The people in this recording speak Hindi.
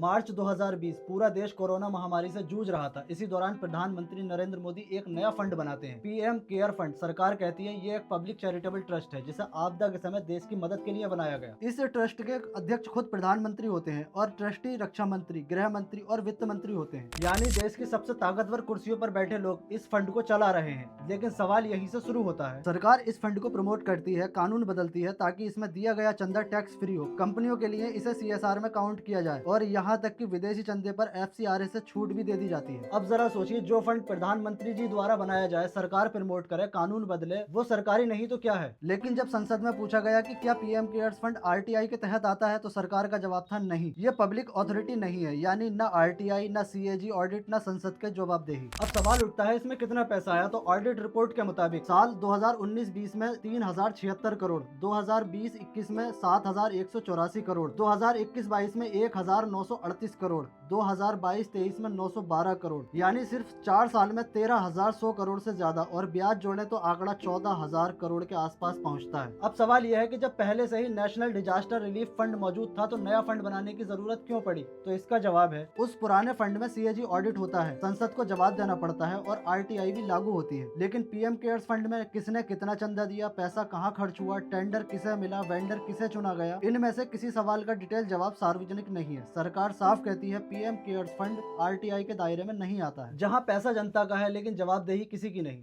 मार्च 2020 पूरा देश कोरोना महामारी से जूझ रहा था। इसी दौरान प्रधानमंत्री नरेंद्र मोदी एक नया फंड बनाते हैं, पीएम केयर फंड। सरकार कहती है ये एक पब्लिक चैरिटेबल ट्रस्ट है जिसे आपदा के समय देश की मदद के लिए बनाया गया। इस ट्रस्ट के अध्यक्ष खुद प्रधानमंत्री होते हैं और ट्रस्टी रक्षा मंत्री, गृह मंत्री और वित्त मंत्री होते हैं। यानी देश की सबसे ताकतवर कुर्सियों पर बैठे लोग इस फंड को चला रहे हैं। लेकिन सवाल यहीं से शुरू होता है। सरकार इस फंड को प्रमोट करती है, कानून बदलती है ताकि इसमें दिया गया चंदा टैक्स फ्री हो, कंपनियों के लिए इसे सीएसआर में काउंट किया जाए और यहाँ तक कि विदेशी चंदे पर एफसीआरए से छूट भी दे दी जाती है। अब जरा सोचिए, जो फंड प्रधानमंत्री जी द्वारा बनाया जाए, सरकार प्रमोट करे, कानून बदले, वो सरकारी नहीं तो क्या है। लेकिन जब संसद में पूछा गया कि क्या पीएम केयर्स फंड आरटीआई के तहत आता है, तो सरकार का जवाब था नहीं, ये पब्लिक अथॉरिटी नहीं है। यानी न आरटीआई, न सीएजी ऑडिट, न संसद के जवाबदेही। अब सवाल उठता है इसमें कितना पैसा आया। तो ऑडिट रिपोर्ट के मुताबिक साल 2019-20 में 3076 करोड़, 2020-21 में 7184 करोड़, 2021-22 में 1938 करोड़, 2022-23 में 912 करोड़। यानी सिर्फ 4 साल में 13,100 करोड़ से ज्यादा, और ब्याज जोड़े तो आंकड़ा 14,000 करोड़ के आसपास पहुंचता है। अब सवाल यह है कि जब पहले से ही नेशनल डिजास्टर रिलीफ फंड मौजूद था तो नया फंड बनाने की जरूरत क्यों पड़ी। तो इसका जवाब है, उस पुराने फंड में सीएजी ऑडिट होता है, संसद को जवाब देना पड़ता है और आरटीआई भी लागू होती है। लेकिन पीएम केयर्स फंड में किसने कितना चंदा दिया, पैसा कहाँ खर्च हुआ, टेंडर किसे मिला, वेंडर किसे चुना गया, इनमें से किसी सवाल का डिटेल जवाब सार्वजनिक नहीं है। सरकार साफ कहती है पीएम केयर्स फंड आरटीआई के दायरे में नहीं आता है। जहाँ पैसा जनता का है लेकिन जवाबदेही किसी की नहीं।